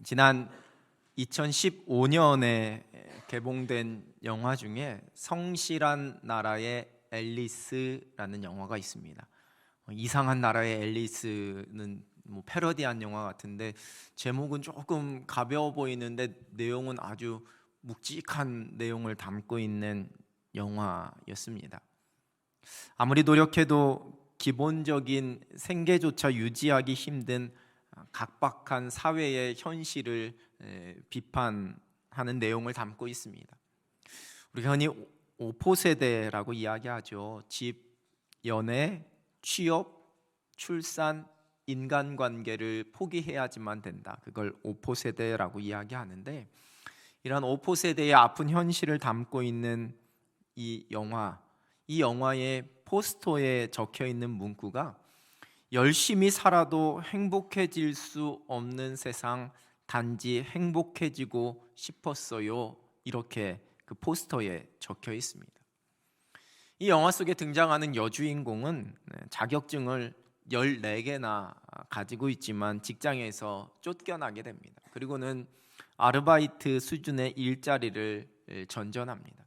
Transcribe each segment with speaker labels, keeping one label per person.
Speaker 1: 지난 2015년에 개봉된 영화 중에 성실한 나라의 앨리스라는 영화가 있습니다. 이상한 나라의 앨리스는 패러디한 영화 같은데 제목은 조금 가벼워 보이는데 내용은 아주 묵직한 내용을 담고 있는 영화였습니다. 아무리 노력해도 기본적인 생계조차 유지하기 힘든 각박한 사회의 현실을 비판하는 내용을 담고 있습니다. 우리가 흔히 오포세대라고 이야기하죠. 집, 연애, 취업, 출산, 인간관계를 포기해야지만 된다. 그걸 오포세대라고 이야기하는데, 이런 오포세대의 아픈 현실을 담고 있는 이 영화의 포스터에 적혀 있는 문구가 열심히 살아도 행복해질 수 없는 세상, 단지 행복해지고 싶었어요. 이렇게 그 포스터에 적혀 있습니다. 이 영화 속에 등장하는 여주인공은 자격증을 14개나 가지고 있지만 직장에서 쫓겨나게 됩니다. 그리고는 아르바이트 수준의 일자리를 전전합니다.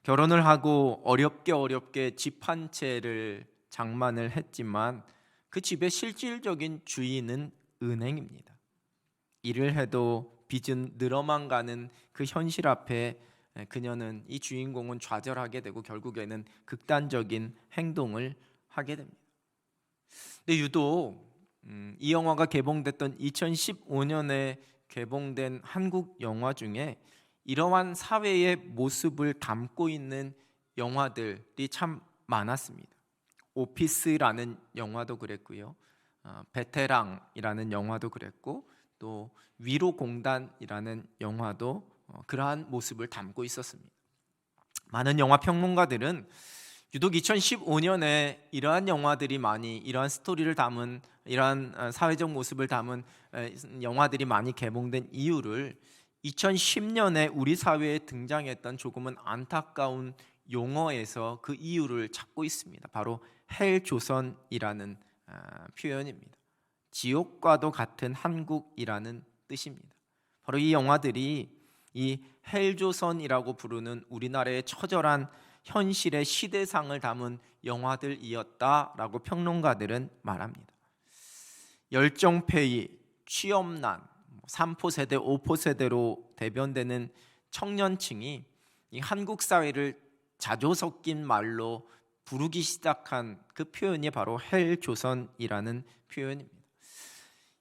Speaker 1: 결혼을 하고 어렵게 집 한 채를 장만을 했지만 그 집의 실질적인 주인은 은행입니다. 일을 해도 빚은 늘어만 가는 그 현실 앞에 그녀는, 이 주인공은 좌절하게 되고 결국에는 극단적인 행동을 하게 됩니다. 근데 유독 이 영화가 개봉됐던 2015년에 개봉된 한국 영화 중에 이러한 사회의 모습을 담고 있는 영화들이 참 많았습니다. 오피스라는 영화도 그랬고요, 베테랑이라는 영화도 그랬고, 또 위로공단이라는 영화도 그러한 모습을 담고 있었습니다. 많은 영화 평론가들은 유독 2015년에 이러한 영화들이 이러한 스토리를 담은, 이러한 사회적 모습을 담은 영화들이 많이 개봉된 이유를 2010년에 우리 사회에 등장했던 조금은 안타까운 용어에서 그 이유를 찾고 있습니다. 바로 헬조선이라는 표현입니다. 지옥과도 같은 한국이라는 뜻입니다. 바로 이 영화들이 이 헬조선이라고 부르는 우리나라의 처절한 현실의 시대상을 담은 영화들이었다라고 평론가들은 말합니다. 열정페이, 취업난, 3포세대, 5포세대로 대변되는 청년층이 이 한국 사회를 자조 섞인 말로 부르기 시작한 그 표현이 바로 헬조선이라는 표현입니다.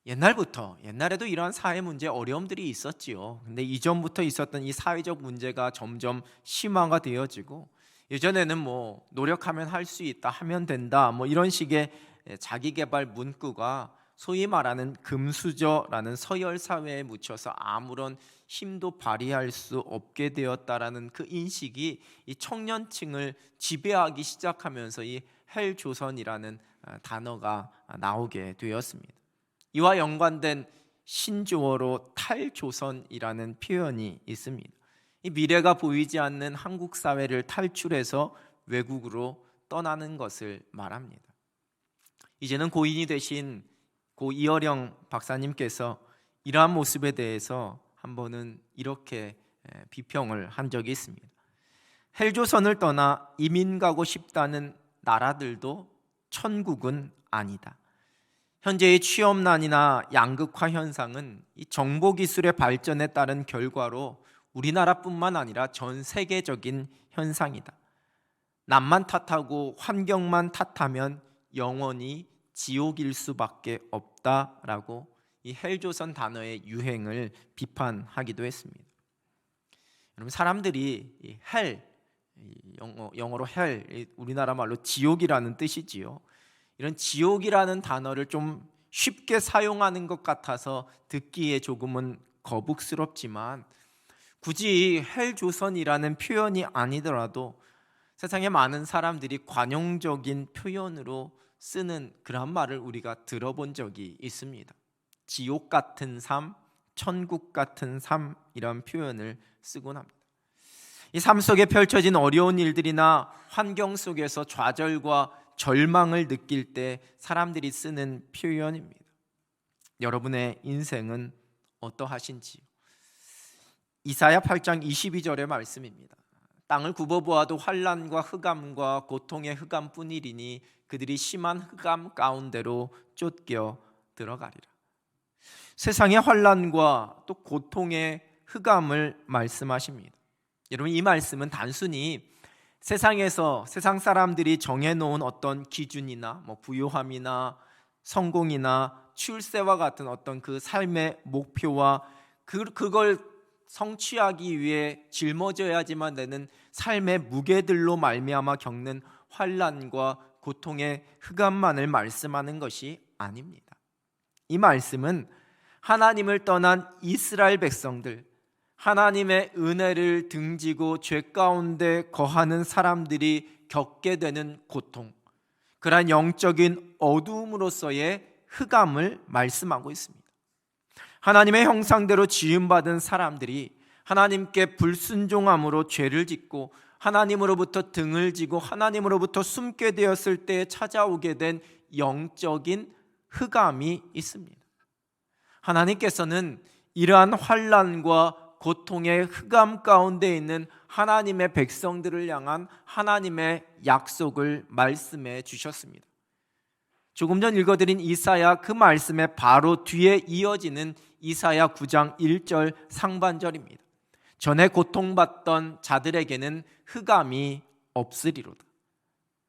Speaker 1: 옛날에도 이러한 사회 문제, 어려움들이 있었지요. 근데 이전부터 있었던 이 사회적 문제가 점점 심화가 되어지고, 예전에는 노력하면 할 수 있다, 하면 된다, 이런 식의 자기개발 문구가 소위 말하는 금수저라는 서열 사회에 묻혀서 아무런 힘도 발휘할 수 없게 되었다라는 그 인식이 이 청년층을 지배하기 시작하면서 이 헬조선이라는 단어가 나오게 되었습니다. 이와 연관된 신조어로 탈조선이라는 표현이 있습니다. 이 미래가 보이지 않는 한국 사회를 탈출해서 외국으로 떠나는 것을 말합니다. 이제는 고인이 되신 고 이어령 박사님께서 이러한 모습에 대해서 한 번은 이렇게 비평을 한 적이 있습니다. 헬조선을 떠나 이민 가고 싶다는 나라들도 천국은 아니다. 현재의 취업난이나 양극화 현상은 이 정보기술의 발전에 따른 결과로 우리나라뿐만 아니라 전 세계적인 현상이다. 남만 탓하고 환경만 탓하면 영원히 지옥일 수밖에 없다라고 이 헬조선 단어의 유행을 비판하기도 했습니다. 여러분, 사람들이 이 헬, 영어로 헬, 우리나라 말로 지옥이라는 뜻이지요. 이런 지옥이라는 단어를 좀 쉽게 사용하는 것 같아서 듣기에 조금은 거북스럽지만, 굳이 헬조선이라는 표현이 아니더라도 세상에 많은 사람들이 관용적인 표현으로 쓰는 그런 말을 우리가 들어본 적이 있습니다. 지옥 같은 삶, 천국 같은 삶, 이런 표현을 쓰곤 합니다. 이 삶 속에 펼쳐진 어려운 일들이나 환경 속에서 좌절과 절망을 느낄 때 사람들이 쓰는 표현입니다. 여러분의 인생은 어떠하신지요? 이사야 8장 22절의 말씀입니다. 땅을 굽어보아도 환난과 흑암과 고통의 흑암뿐이리니 그들이 심한 흑암 가운데로 쫓겨 들어가리라. 세상의 환난과 또 고통의 흑암을 말씀하십니다. 여러분, 이 말씀은 단순히 세상에서 세상 사람들이 정해놓은 어떤 기준이나 부유함이나 성공이나 출세와 같은 어떤 그 삶의 목표와 그걸 성취하기 위해 짊어져야지만 되는 삶의 무게들로 말미암아 겪는 환난과 고통의 흑암만을 말씀하는 것이 아닙니다. 이 말씀은 하나님을 떠난 이스라엘 백성들, 하나님의 은혜를 등지고 죄 가운데 거하는 사람들이 겪게 되는 고통, 그러한 영적인 어두움으로서의 흑암을 말씀하고 있습니다. 하나님의 형상대로 지음받은 사람들이 하나님께 불순종함으로 죄를 짓고 하나님으로부터 등을 지고 하나님으로부터 숨게 되었을 때에 찾아오게 된 영적인 흑암이 있습니다. 하나님께서는 이러한 환난과 고통의 흑암 가운데 있는 하나님의 백성들을 향한 하나님의 약속을 말씀해 주셨습니다. 조금 전 읽어드린 이사야 그 말씀의 바로 뒤에 이어지는 이사야 9장 1절 상반절입니다. 전에 고통받던 자들에게는 흑암이 없으리로다.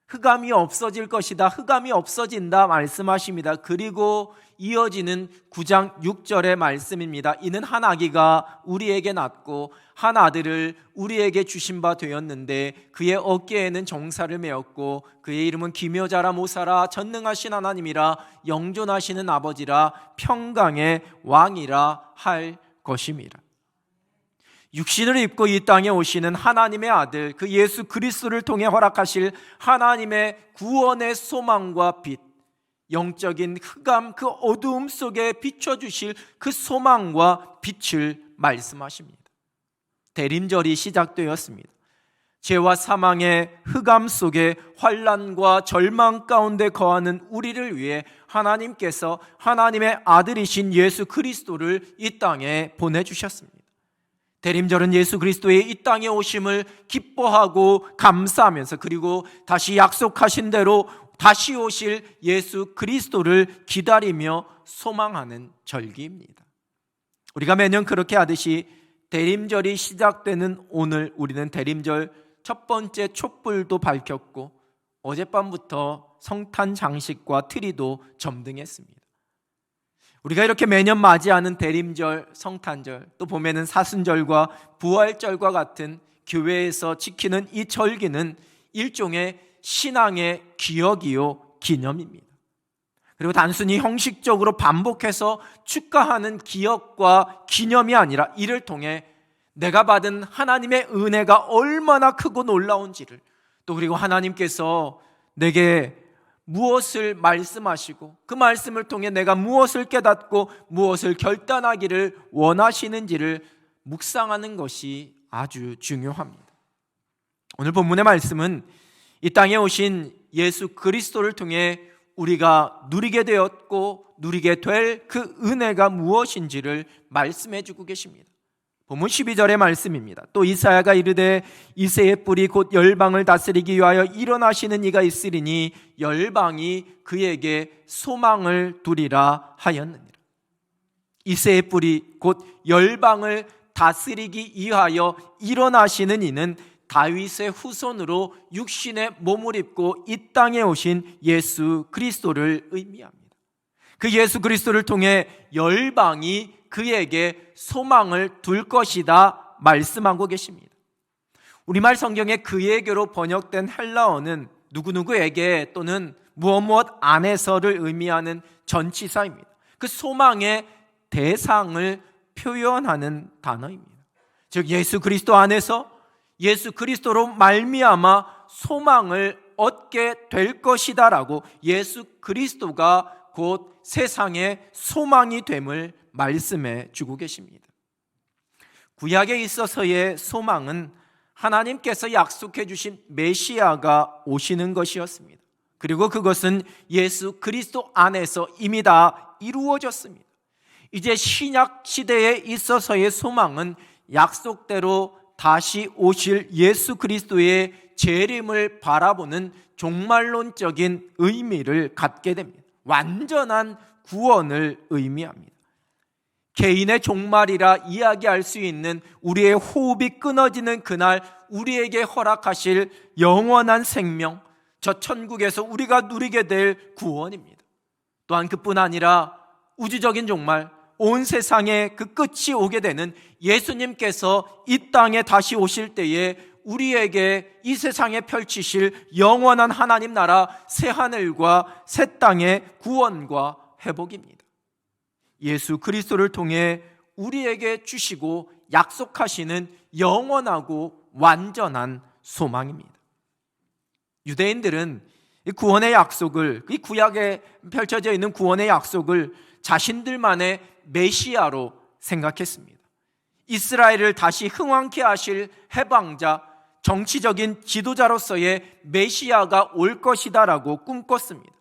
Speaker 1: 흑암이 없어질 것이다. 흑암이 없어진다 말씀하십니다. 그리고 이어지는 9장 6절의 말씀입니다. 이는 한 아기가 우리에게 낳고 한 아들을 우리에게 주신 바 되었는데 그의 어깨에는 정사를 메었고 그의 이름은 기묘자라 모사라 전능하신 하나님이라 영존하시는 아버지라 평강의 왕이라 할 것임이라. 육신을 입고 이 땅에 오시는 하나님의 아들, 그 예수 그리스도를 통해 허락하실 하나님의 구원의 소망과 빛, 영적인 흑암 그 어두움 속에 비춰주실 그 소망과 빛을 말씀하십니다. 대림절이 시작되었습니다. 죄와 사망의 흑암 속에 환난과 절망 가운데 거하는 우리를 위해 하나님께서 하나님의 아들이신 예수 그리스도를 이 땅에 보내주셨습니다. 대림절은 예수 그리스도의 이 땅에 오심을 기뻐하고 감사하면서 그리고 다시 약속하신 대로 다시 오실 예수 그리스도를 기다리며 소망하는 절기입니다. 우리가 매년 그렇게 하듯이 대림절이 시작되는 오늘 우리는 대림절 첫 번째 촛불도 밝혔고 어젯밤부터 성탄 장식과 트리도 점등했습니다. 우리가 이렇게 매년 맞이하는 대림절, 성탄절, 또 보면은 사순절과 부활절과 같은 교회에서 지키는 이 절기는 일종의 신앙의 기억이요 기념입니다. 그리고 단순히 형식적으로 반복해서 축하하는 기억과 기념이 아니라 이를 통해 내가 받은 하나님의 은혜가 얼마나 크고 놀라운지를, 또 그리고 하나님께서 내게 무엇을 말씀하시고 그 말씀을 통해 내가 무엇을 깨닫고 무엇을 결단하기를 원하시는지를 묵상하는 것이 아주 중요합니다. 오늘 본문의 말씀은 이 땅에 오신 예수 그리스도를 통해 우리가 누리게 되었고 누리게 될 그 은혜가 무엇인지를 말씀해 주고 계십니다. 본문 12절의 말씀입니다. 또 이사야가 이르되 이새의 뿔이 곧 열방을 다스리기 위하여 일어나시는 이가 있으리니 열방이 그에게 소망을 두리라 하였느니라. 이새의 뿔이 곧 열방을 다스리기 위하여 일어나시는 이는 다윗의 후손으로 육신의 몸을 입고 이 땅에 오신 예수 그리스도를 의미합니다. 그 예수 그리스도를 통해 열방이 그에게 소망을 둘 것이다 말씀하고 계십니다. 우리말 성경에 그에게로 번역된 헬라어는 누구누구에게 또는 무엇 안에서를 의미하는 전치사입니다. 그 소망의 대상을 표현하는 단어입니다. 즉 예수 그리스도 안에서 예수 그리스도로 말미암아 소망을 얻게 될 것이다 라고 예수 그리스도가 곧 세상의 소망이 됨을 말씀해 주고 계십니다. 구약에 있어서의 소망은 하나님께서 약속해 주신 메시아가 오시는 것이었습니다. 그리고 그것은 예수 그리스도 안에서 이미 다 이루어졌습니다. 이제 신약 시대에 있어서의 소망은 약속대로 다시 오실 예수 그리스도의 재림을 바라보는 종말론적인 의미를 갖게 됩니다. 완전한 구원을 의미합니다. 개인의 종말이라 이야기할 수 있는 우리의 호흡이 끊어지는 그날 우리에게 허락하실 영원한 생명, 저 천국에서 우리가 누리게 될 구원입니다. 또한 그뿐 아니라 우주적인 종말, 온 세상에 그 끝이 오게 되는 예수님께서 이 땅에 다시 오실 때에 우리에게 이 세상에 펼치실 영원한 하나님 나라 새 하늘과 새 땅의 구원과 회복입니다. 예수 그리스도를 통해 우리에게 주시고 약속하시는 영원하고 완전한 소망입니다. 유대인들은 이 구원의 약속을, 이 구약에 펼쳐져 있는 구원의 약속을 자신들만의 메시아로 생각했습니다. 이스라엘을 다시 흥왕케 하실 해방자, 정치적인 지도자로서의 메시아가 올 것이다라고 꿈꿨습니다.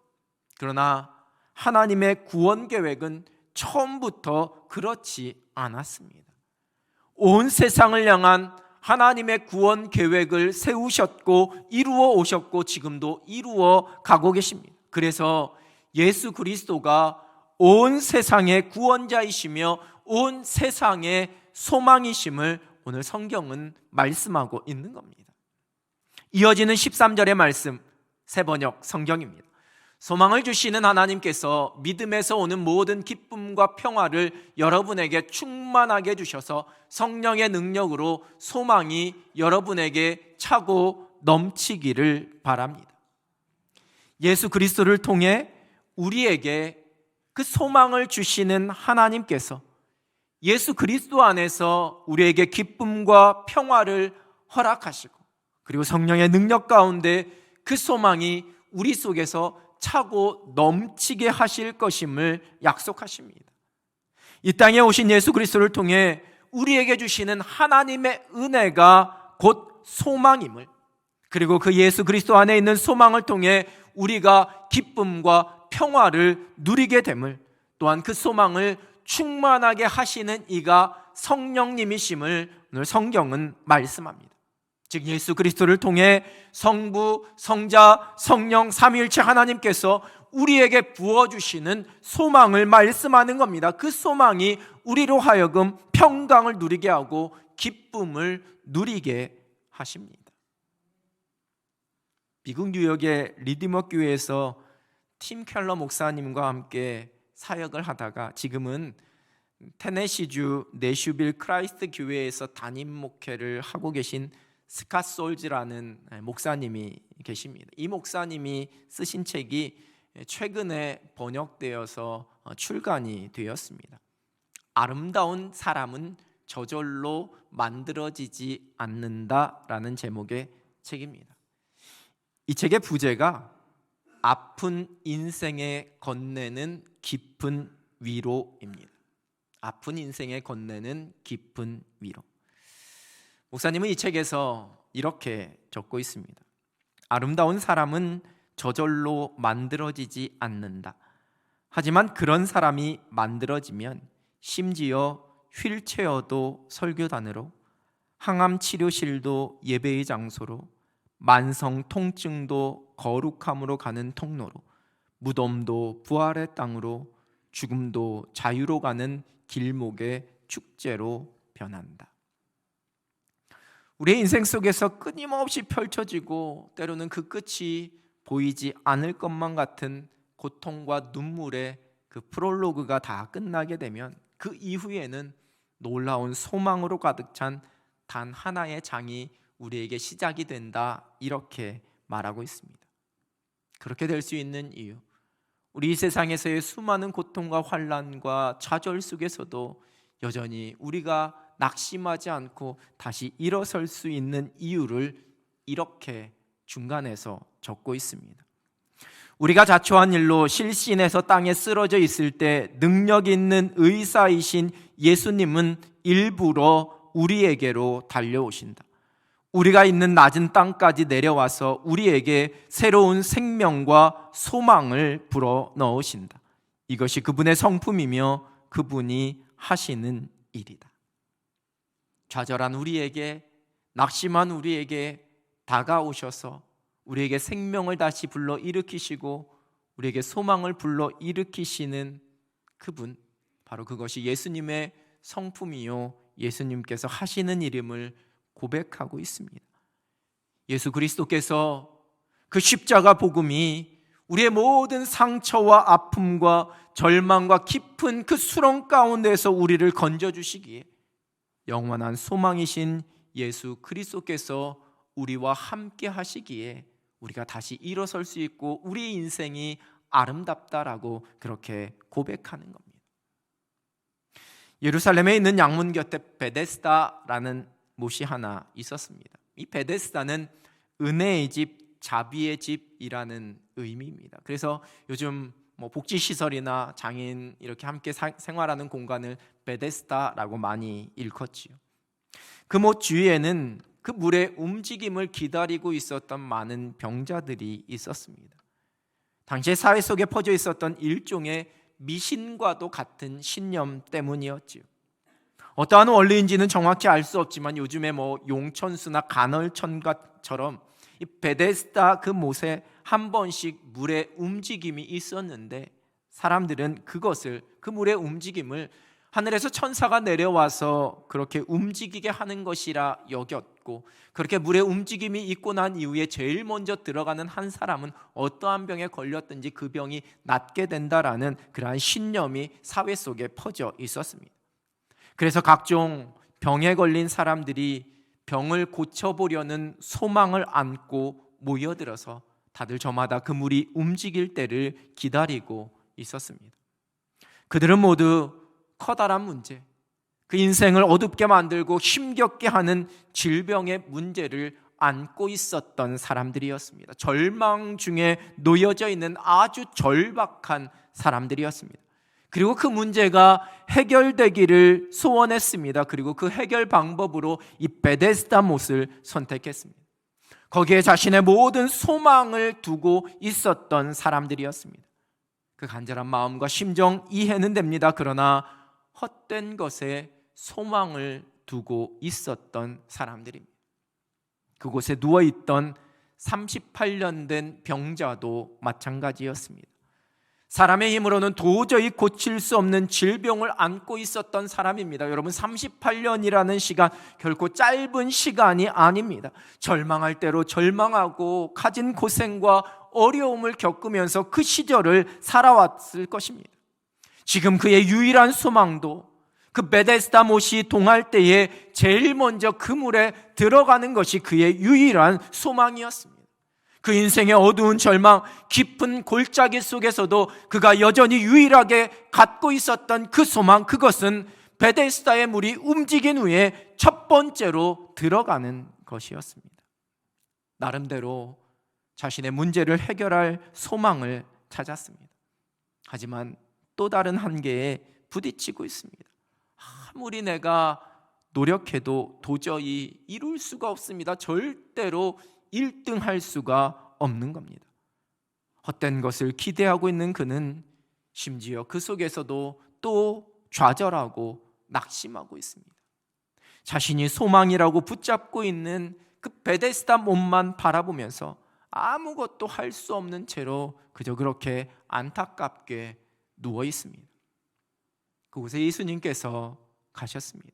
Speaker 1: 그러나 하나님의 구원 계획은 처음부터 그렇지 않았습니다. 온 세상을 향한 하나님의 구원 계획을 세우셨고 이루어 오셨고 지금도 이루어 가고 계십니다. 그래서 예수 그리스도가 온 세상의 구원자이시며 온 세상의 소망이심을 오늘 성경은 말씀하고 있는 겁니다. 이어지는 13절의 말씀, 새번역 성경입니다. 소망을 주시는 하나님께서 믿음에서 오는 모든 기쁨과 평화를 여러분에게 충만하게 주셔서 성령의 능력으로 소망이 여러분에게 차고 넘치기를 바랍니다. 예수 그리스도를 통해 우리에게 그 소망을 주시는 하나님께서 예수 그리스도 안에서 우리에게 기쁨과 평화를 허락하시고 그리고 성령의 능력 가운데 그 소망이 우리 속에서 차고 넘치게 하실 것임을 약속하십니다. 이 땅에 오신 예수 그리스도를 통해 우리에게 주시는 하나님의 은혜가 곧 소망임을, 그리고 그 예수 그리스도 안에 있는 소망을 통해 우리가 기쁨과 평화를 누리게 됨을, 또한 그 소망을 충만하게 하시는 이가 성령님이심을 오늘 성경은 말씀합니다. 즉 예수 그리스도를 통해 성부, 성자, 성령 삼위일체 하나님께서 우리에게 부어주시는 소망을 말씀하는 겁니다. 그 소망이 우리로 하여금 평강을 누리게 하고 기쁨을 누리게 하십니다. 미국 뉴욕의 리디머 교회에서 팀 켈러 목사님과 함께 사역을 하다가 지금은 테네시주 내슈빌 크라이스트 교회에서 담임 목회를 하고 계신 스캇 솔즈라는 목사님이 계십니다. 이 목사님이 쓰신 책이 최근에 번역되어서 출간이 되었습니다. 아름다운 사람은 저절로 만들어지지 않는다라는 제목의 책입니다. 이 책의 부제가 아픈 인생에 건네는 깊은 위로입니다. 아픈 인생에 건네는 깊은 위로. 목사님은 이 책에서 이렇게 적고 있습니다. 아름다운 사람은 저절로 만들어지지 않는다. 하지만 그런 사람이 만들어지면 심지어 휠체어도 설교단으로, 항암 치료실도 예배의 장소로, 만성 통증도 거룩함으로 가는 통로로, 무덤도 부활의 땅으로, 죽음도 자유로 가는 길목의 축제로 변한다. 우리의 인생 속에서 끊임없이 펼쳐지고 때로는 그 끝이 보이지 않을 것만 같은 고통과 눈물의 그 프롤로그가 다 끝나게 되면 그 이후에는 놀라운 소망으로 가득 찬 단 하나의 장이 우리에게 시작이 된다, 이렇게 말하고 있습니다. 그렇게 될 수 있는 이유, 우리 이 세상에서의 수많은 고통과 환난과 좌절 속에서도 여전히 우리가 낙심하지 않고 다시 일어설 수 있는 이유를 이렇게 중간에서 적고 있습니다. 우리가 자초한 일로 실신해서 땅에 쓰러져 있을 때 능력 있는 의사이신 예수님은 일부러 우리에게로 달려오신다. 우리가 있는 낮은 땅까지 내려와서 우리에게 새로운 생명과 소망을 불어 넣으신다. 이것이 그분의 성품이며 그분이 하시는 일이다. 좌절한 우리에게, 낙심한 우리에게 다가오셔서 우리에게 생명을 다시 불러 일으키시고 우리에게 소망을 불러 일으키시는 그분, 바로 그것이 예수님의 성품이요 예수님께서 하시는 일임을 고백하고 있습니다. 예수 그리스도께서 그 십자가 복음이 우리의 모든 상처와 아픔과 절망과 깊은 그 수렁 가운데서 우리를 건져주시기에 영원한 소망이신 예수 그리스도께서 우리와 함께 하시기에 우리가 다시 일어설 수 있고 우리 인생이 아름답다라고 그렇게 고백하는 겁니다. 예루살렘에 있는 양문 곁에 베데스다라는 못이 하나 있었습니다. 이 베데스다는 은혜의 집, 자비의 집이라는 의미입니다. 그래서 요즘 복지시설이나 장애인 이렇게 함께 생활하는 공간을 베데스다라고 많이 일컫지요. 그 못 주위에는 그 물의 움직임을 기다리고 있었던 많은 병자들이 있었습니다. 당시의 사회 속에 퍼져 있었던 일종의 미신과도 같은 신념 때문이었지요. 어떠한 원리인지는 정확히 알 수 없지만 요즘에 용천수나 간헐천가처럼 이 베데스다 그 못에 한 번씩 물의 움직임이 있었는데 사람들은 그것을, 그 물의 움직임을 하늘에서 천사가 내려와서 그렇게 움직이게 하는 것이라 여겼고, 그렇게 물의 움직임이 있고 난 이후에 제일 먼저 들어가는 한 사람은 어떠한 병에 걸렸든지 그 병이 낫게 된다라는 그러한 신념이 사회 속에 퍼져 있었습니다. 그래서 각종 병에 걸린 사람들이 병을 고쳐보려는 소망을 안고 모여들어서 다들 저마다 그 물이 움직일 때를 기다리고 있었습니다. 그들은 모두 커다란 문제, 그 인생을 어둡게 만들고 힘겹게 하는 질병의 문제를 안고 있었던 사람들이었습니다. 절망 중에 놓여져 있는 아주 절박한 사람들이었습니다. 그리고 그 문제가 해결되기를 소원했습니다. 그리고 그 해결 방법으로 이 베데스다 못을 선택했습니다. 거기에 자신의 모든 소망을 두고 있었던 사람들이었습니다. 그 간절한 마음과 심정 이해는 됩니다. 그러나 헛된 것에 소망을 두고 있었던 사람들입니다. 그곳에 누워있던 38년 된 병자도 마찬가지였습니다. 사람의 힘으로는 도저히 고칠 수 없는 질병을 안고 있었던 사람입니다. 여러분, 38년이라는 시간 결코 짧은 시간이 아닙니다. 절망할 대로 절망하고 가진 고생과 어려움을 겪으면서 그 시절을 살아왔을 것입니다. 지금 그의 유일한 소망도 그 베데스다 못이 동할 때에 제일 먼저 그 물에 들어가는 것이 그의 유일한 소망이었습니다. 그 인생의 어두운 절망, 깊은 골짜기 속에서도 그가 여전히 유일하게 갖고 있었던 그 소망, 그것은 베데스다의 물이 움직인 후에 첫 번째로 들어가는 것이었습니다. 나름대로 자신의 문제를 해결할 소망을 찾았습니다. 하지만 또 다른 한계에 부딪히고 있습니다. 아무리 내가 노력해도 도저히 이룰 수가 없습니다. 절대로 1등할 수가 없는 겁니다. 헛된 것을 기대하고 있는 그는 심지어 그 속에서도 또 좌절하고 낙심하고 있습니다. 자신이 소망이라고 붙잡고 있는 그 베데스다 못만 바라보면서 아무것도 할 수 없는 채로 그저 그렇게 안타깝게 누워 있습니다. 그곳에 예수님께서 가셨습니다.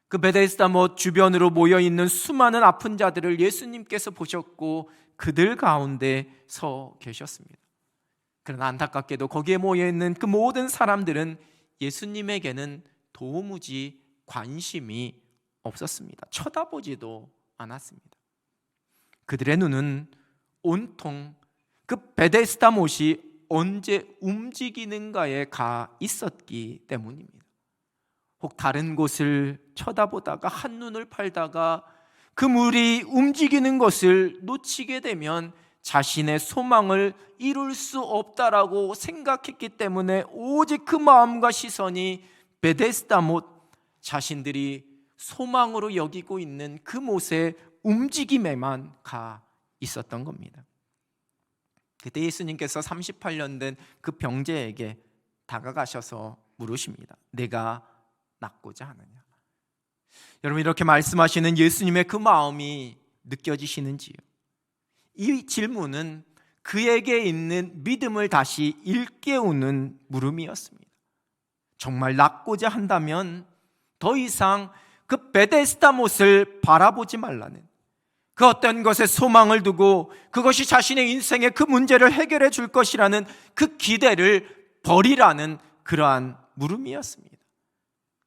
Speaker 1: 그 베데스다 못 주변으로 모여있는 수많은 아픈 자들을 예수님께서 보셨고 그들 가운데 서 계셨습니다. 그러나 안타깝게도 거기에 모여있는 그 모든 사람들은 예수님에게는 도무지 관심이 없었습니다. 쳐다보지도 않았습니다. 그들의 눈은 온통 그 베데스다 못이 언제 움직이는가에 가 있었기 때문입니다. 혹 다른 곳을 쳐다보다가 한눈을 팔다가 그 물이 움직이는 것을 놓치게 되면 자신의 소망을 이룰 수 없다라고 생각했기 때문에 오직 그 마음과 시선이 베데스다 못, 자신들이 소망으로 여기고 있는 그 못의 움직임에만 가 있었던 겁니다. 그때 예수님께서 38년 된 그 병자에게 다가가셔서 물으십니다. 내가 낫고자 하느냐? 여러분, 이렇게 말씀하시는 예수님의 그 마음이 느껴지시는지요? 이 질문은 그에게 있는 믿음을 다시 일깨우는 물음이었습니다. 정말 낫고자 한다면 더 이상 그 베데스다 못을 바라보지 말라는, 그 어떤 것에 소망을 두고 그것이 자신의 인생의 그 문제를 해결해 줄 것이라는 그 기대를 버리라는 그러한 물음이었습니다.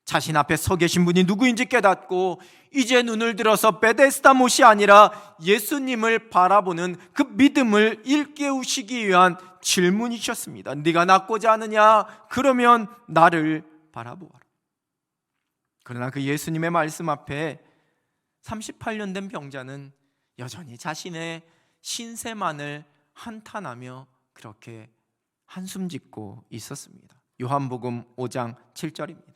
Speaker 1: 자신 앞에 서 계신 분이 누구인지 깨닫고 이제 눈을 들어서 베데스다 못이 아니라 예수님을 바라보는 그 믿음을 일깨우시기 위한 질문이셨습니다. 네가 낫고자 하느냐? 그러면 나를 바라보아라. 그러나 그 예수님의 말씀 앞에 38년 된 병자는 여전히 자신의 신세만을 한탄하며 그렇게 한숨 짓고 있었습니다. 요한복음 5장 7절입니다.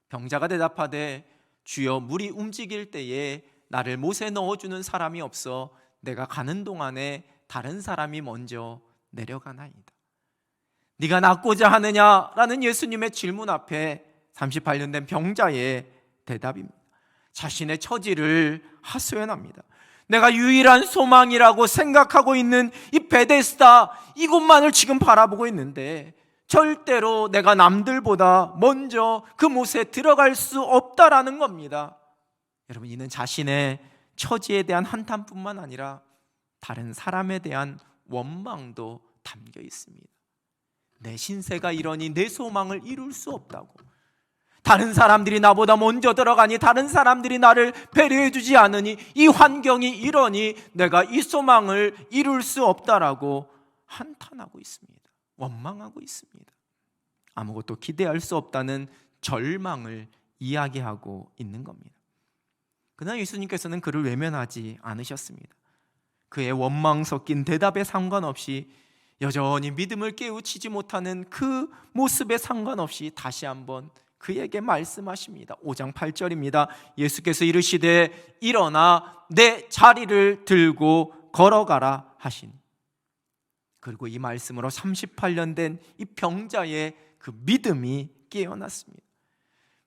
Speaker 1: 병자가 대답하되 주여, 물이 움직일 때에 나를 못에 넣어주는 사람이 없어 내가 가는 동안에 다른 사람이 먼저 내려가나이다. 네가 낫고자 하느냐라는 예수님의 질문 앞에 38년 된 병자의 대답입니다. 자신의 처지를 하소연합니다. 내가 유일한 소망이라고 생각하고 있는 이 베데스다, 이곳만을 지금 바라보고 있는데 절대로 내가 남들보다 먼저 그 못에 들어갈 수 없다라는 겁니다. 여러분, 이는 자신의 처지에 대한 한탄뿐만 아니라 다른 사람에 대한 원망도 담겨 있습니다. 내 신세가 이러니 내 소망을 이룰 수 없다고, 다른 사람들이 나보다 먼저 들어가니, 다른 사람들이 나를 배려해 주지 않으니, 이 환경이 이러니 내가 이 소망을 이룰 수 없다라고 한탄하고 있습니다. 원망하고 있습니다. 아무것도 기대할 수 없다는 절망을 이야기하고 있는 겁니다. 그러나 예수님께서는 그를 외면하지 않으셨습니다. 그의 원망 섞인 대답에 상관없이, 여전히 믿음을 깨우치지 못하는 그 모습에 상관없이 다시 한번 그에게 말씀하십니다. 5장 8절입니다. 예수께서 이르시되 일어나 내 자리를 들고 걸어가라 하시니, 그리고 이 말씀으로 38년 된 이 병자의 그 믿음이 깨어났습니다.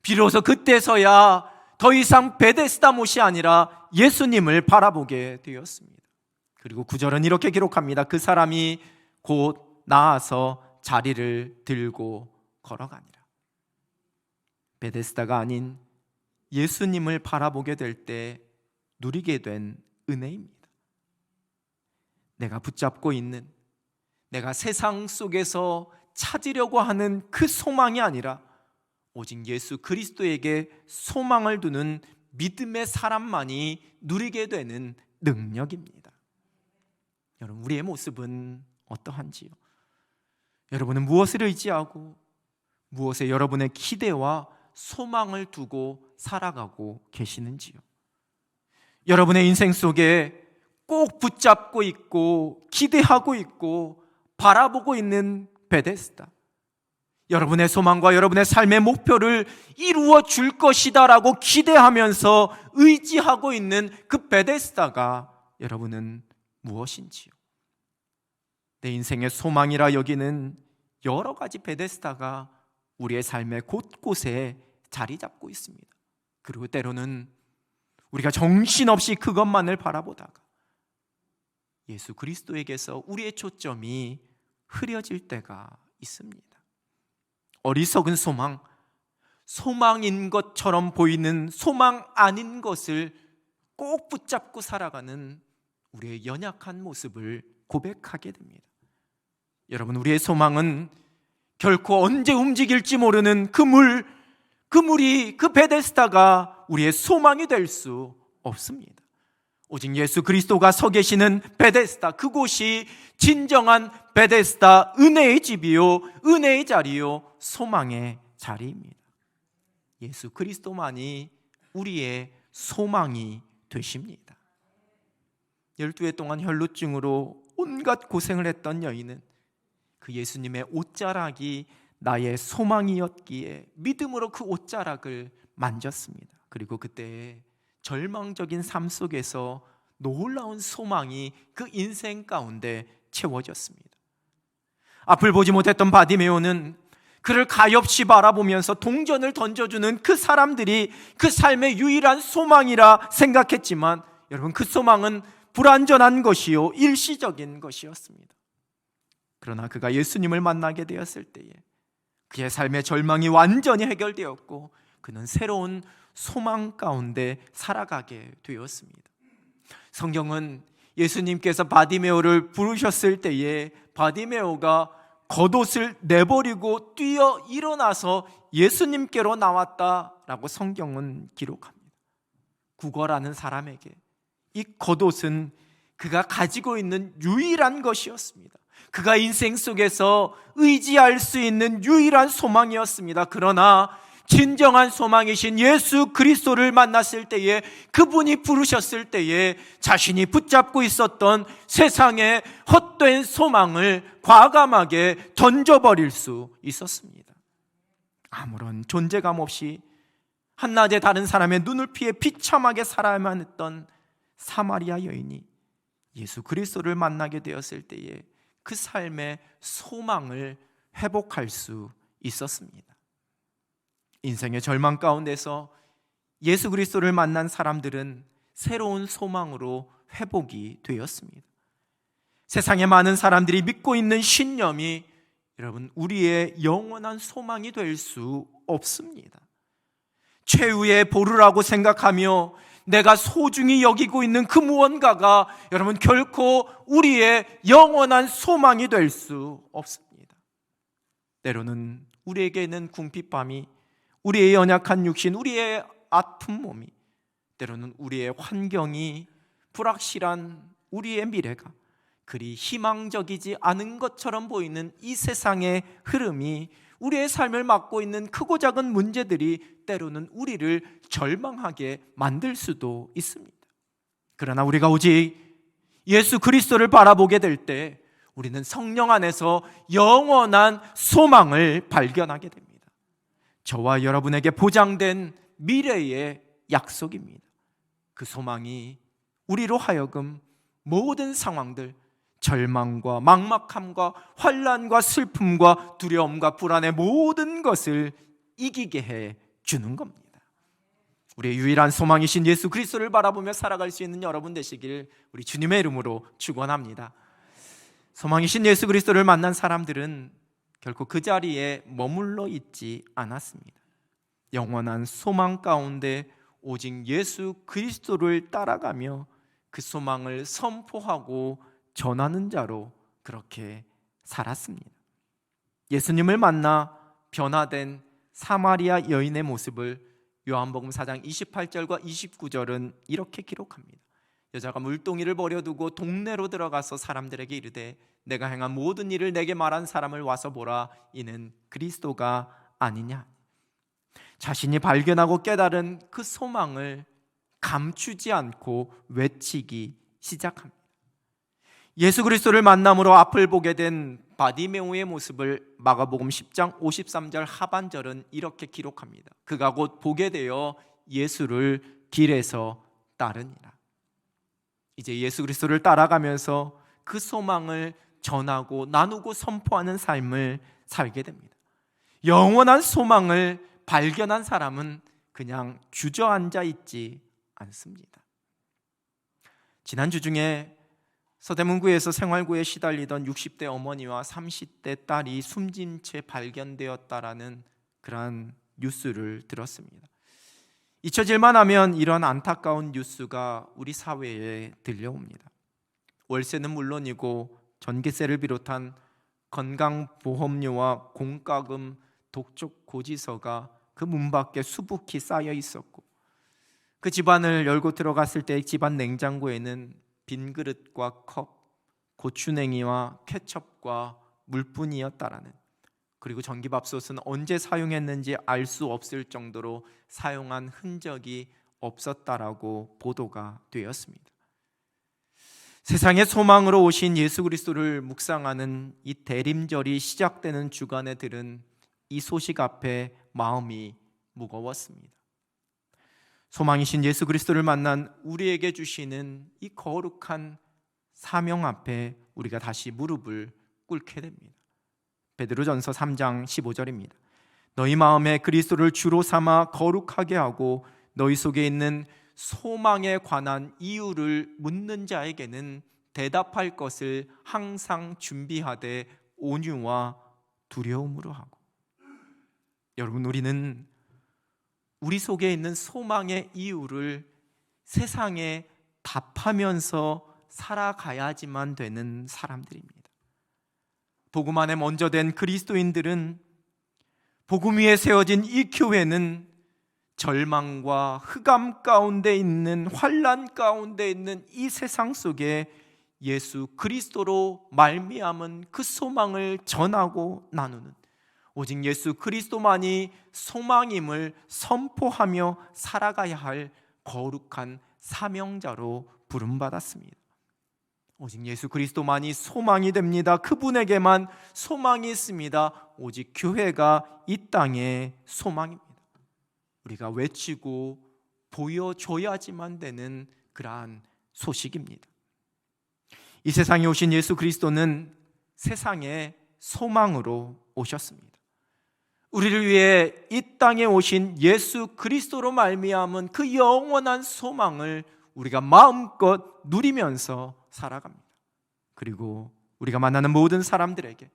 Speaker 1: 비로소 그때서야 더 이상 베데스다 못이 아니라 예수님을 바라보게 되었습니다. 그리고 9절은 이렇게 기록합니다. 그 사람이 곧 나아서 자리를 들고 걸어가니라. 베데스다가 아닌 예수님을 바라보게 될 때 누리게 된 은혜입니다. 내가 붙잡고 있는, 내가 세상 속에서 찾으려고 하는 그 소망이 아니라 오직 예수 그리스도에게 소망을 두는 믿음의 사람만이 누리게 되는 능력입니다. 여러분, 우리의 모습은 어떠한지요? 여러분은 무엇을 의지하고 무엇에 여러분의 기대와 소망을 두고 살아가고 계시는지요? 여러분의 인생 속에 꼭 붙잡고 있고 기대하고 있고 바라보고 있는 베데스다, 여러분의 소망과 여러분의 삶의 목표를 이루어 줄 것이다라고 기대하면서 의지하고 있는 그 베데스다가 여러분은 무엇인지요? 내 인생의 소망이라 여기는 여러 가지 베데스다가 우리의 삶의 곳곳에 자리 잡고 있습니다. 그리고 때로는 우리가 정신없이 그것만을 바라보다가 예수 그리스도에게서 우리의 초점이 흐려질 때가 있습니다. 어리석은 소망, 소망인 것처럼 보이는 소망 아닌 것을 꼭 붙잡고 살아가는 우리의 연약한 모습을 고백하게 됩니다. 여러분, 우리의 소망은 결코 언제 움직일지 모르는 그 물이, 그 베데스다가 우리의 소망이 될 수 없습니다. 오직 예수 그리스도가 서 계시는 베데스다, 그곳이 진정한 베데스다, 은혜의 집이요, 은혜의 자리요, 소망의 자리입니다. 예수 그리스도만이 우리의 소망이 되십니다. 12해 동안 혈루증으로 온갖 고생을 했던 여인은 그 예수님의 옷자락이 나의 소망이었기에 믿음으로 그 옷자락을 만졌습니다. 그리고 그때 절망적인 삶 속에서 놀라운 소망이 그 인생 가운데 채워졌습니다. 앞을 보지 못했던 바디메오는 그를 가엾이 바라보면서 동전을 던져주는 그 사람들이 그 삶의 유일한 소망이라 생각했지만, 여러분, 그 소망은 불완전한 것이요 일시적인 것이었습니다. 그러나 그가 예수님을 만나게 되었을 때에 그의 삶의 절망이 완전히 해결되었고 그는 새로운 소망 가운데 살아가게 되었습니다. 성경은 예수님께서 바디메오를 부르셨을 때에 바디메오가 겉옷을 내버리고 뛰어 일어나서 예수님께로 나왔다라고 성경은 기록합니다. 구걸하는 사람에게 이 겉옷은 그가 가지고 있는 유일한 것이었습니다. 그가 인생 속에서 의지할 수 있는 유일한 소망이었습니다. 그러나 진정한 소망이신 예수 그리스도를 만났을 때에, 그분이 부르셨을 때에 자신이 붙잡고 있었던 세상의 헛된 소망을 과감하게 던져버릴 수 있었습니다. 아무런 존재감 없이 한낮에 다른 사람의 눈을 피해 비참하게 살아야만 했던 사마리아 여인이 예수 그리스도를 만나게 되었을 때에 그 삶의 소망을 회복할 수 있었습니다. 인생의 절망 가운데서 예수 그리스도를 만난 사람들은 새로운 소망으로 회복이 되었습니다. 세상에 많은 사람들이 믿고 있는 신념이, 여러분, 우리의 영원한 소망이 될 수 없습니다. 최후의 보루라고 생각하며 내가 소중히 여기고 있는 그 무언가가, 여러분, 결코 우리의 영원한 소망이 될 수 없습니다. 때로는 우리에게는 궁핍함이, 우리의 연약한 육신, 우리의 아픈 몸이, 때로는 우리의 환경이, 불확실한 우리의 미래가 그리 희망적이지 않은 것처럼 보이는 이 세상의 흐름이, 우리의 삶을 맡고 있는 크고 작은 문제들이 때로는 우리를 절망하게 만들 수도 있습니다. 그러나 우리가 오직 예수 그리스도를 바라보게 될 때 우리는 성령 안에서 영원한 소망을 발견하게 됩니다. 저와 여러분에게 보장된 미래의 약속입니다. 그 소망이 우리로 하여금 모든 상황들, 절망과 막막함과 환난과 슬픔과 두려움과 불안의 모든 것을 이기게 해 주는 겁니다. 우리의 유일한 소망이신 예수 그리스도를 바라보며 살아갈 수 있는 여러분 되시길 우리 주님의 이름으로 축원합니다. 소망이신 예수 그리스도를 만난 사람들은 결코 그 자리에 머물러 있지 않았습니다. 영원한 소망 가운데 오직 예수 그리스도를 따라가며 그 소망을 선포하고 전하는 자로 그렇게 살았습니다. 예수님을 만나 변화된 사마리아 여인의 모습을 요한복음 4장 28절과 29절은 이렇게 기록합니다. 여자가 물동이를 버려두고 동네로 들어가서 사람들에게 이르되 내가 행한 모든 일을 내게 말한 사람을 와서 보라, 이는 그리스도가 아니냐. 자신이 발견하고 깨달은 그 소망을 감추지 않고 외치기 시작합니다. 예수 그리스도를 만남으로 앞을 보게 된 바디메오의 모습을 마가복음 10장 53절 하반절은 이렇게 기록합니다. 그가 곧 보게 되어 예수를 길에서 따르니라. 이제 예수 그리스도를 따라가면서 그 소망을 전하고 나누고 선포하는 삶을 살게 됩니다. 영원한 소망을 발견한 사람은 그냥 주저앉아 있지 않습니다. 지난주 중에 서대문구에서 생활고에 시달리던 60대 어머니와 30대 딸이 숨진 채 발견되었다라는 그러한 뉴스를 들었습니다. 잊혀질만 하면 이런 안타까운 뉴스가 우리 사회에 들려옵니다. 월세는 물론이고 전기세를 비롯한 건강보험료와 공과금, 독촉 고지서가 그 문 밖에 수북히 쌓여 있었고, 그 집안을 열고 들어갔을 때 집안 냉장고에는 빈 그릇과 컵, 고추냉이와 케첩과 물뿐이었다라는, 그리고 전기밥솥은 언제 사용했는지 알 수 없을 정도로 사용한 흔적이 없었다라고 보도가 되었습니다. 세상의 소망으로 오신 예수 그리스도를 묵상하는 이 대림절이 시작되는 주간에 들은 이 소식 앞에 마음이 무거웠습니다. 소망이신 예수 그리스도를 만난 우리에게 주시는 이 거룩한 사명 앞에 우리가 다시 무릎을 꿇게 됩니다. 베드로전서 3장 15절입니다. 너희 마음에 그리스도를 주로 삼아 거룩하게 하고 너희 속에 있는 소망에 관한 이유를 묻는 자에게는 대답할 것을 항상 준비하되 온유와 두려움으로 하고. 여러분, 우리는 우리 속에 있는 소망의 이유를 세상에 답하면서 살아가야지만 되는 사람들입니다. 복음 안에 먼저 된 그리스도인들은, 복음 위에 세워진 이 교회는 절망과 흑암 가운데 있는, 환난 가운데 있는 이 세상 속에 예수 그리스도로 말미암은 그 소망을 전하고 나누는, 오직 예수 그리스도만이 소망임을 선포하며 살아가야 할 거룩한 사명자로 부름받았습니다. 오직 예수 그리스도만이 소망이 됩니다. 그분에게만 소망이 있습니다. 오직 교회가 이 땅의 소망입니다. 우리가 외치고 보여줘야지만 되는 그러한 소식입니다. 이 세상에 오신 예수 그리스도는 세상의 소망으로 오셨습니다. 우리를 위해 이 땅에 오신 예수 그리스도로 말미암은 그 영원한 소망을 우리가 마음껏 누리면서 살아갑니다. 그리고 우리가 만나는 모든 사람들에게,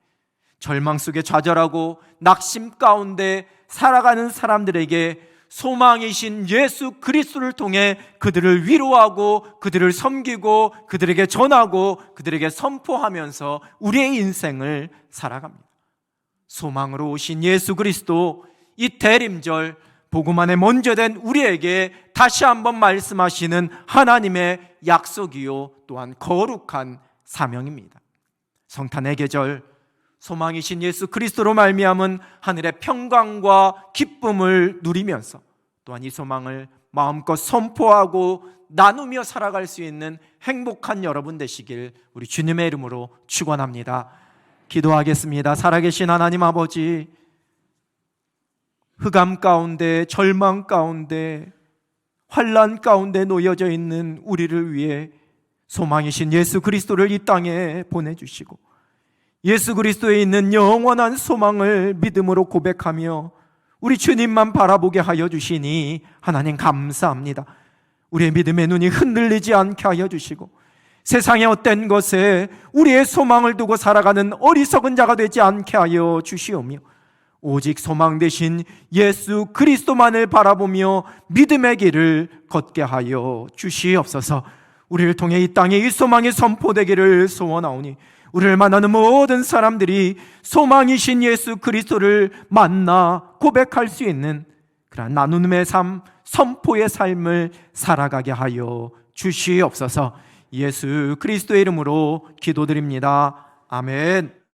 Speaker 1: 절망 속에 좌절하고 낙심 가운데 살아가는 사람들에게 소망이신 예수 그리스도를 통해 그들을 위로하고 그들을 섬기고 그들에게 전하고 그들에게 선포하면서 우리의 인생을 살아갑니다. 소망으로 오신 예수 그리스도, 이 대림절 복음 안에 먼저 된 우리에게 다시 한번 말씀하시는 하나님의 약속이요 또한 거룩한 사명입니다. 성탄의 계절, 소망이신 예수 그리스도로 말미암은 하늘의 평강과 기쁨을 누리면서 또한 이 소망을 마음껏 선포하고 나누며 살아갈 수 있는 행복한 여러분 되시길 우리 주님의 이름으로 축원합니다. 기도하겠습니다. 살아계신 하나님 아버지, 흑암 가운데, 절망 가운데, 환난 가운데 놓여져 있는 우리를 위해 소망이신 예수 그리스도를 이 땅에 보내주시고 예수 그리스도에 있는 영원한 소망을 믿음으로 고백하며 우리 주님만 바라보게 하여 주시니 하나님 감사합니다. 우리의 믿음의 눈이 흔들리지 않게 하여 주시고 세상의 어떤 것에 우리의 소망을 두고 살아가는 어리석은 자가 되지 않게 하여 주시오며 오직 소망 되신 예수 그리스도만을 바라보며 믿음의 길을 걷게 하여 주시옵소서. 우리를 통해 이 땅에 이 소망이 선포되기를 소원하오니 우리를 만나는 모든 사람들이 소망이신 예수 그리스도를 만나 고백할 수 있는 그런 나눔의 삶, 선포의 삶을 살아가게 하여 주시옵소서. 예수 그리스도의 이름으로 기도드립니다. 아멘.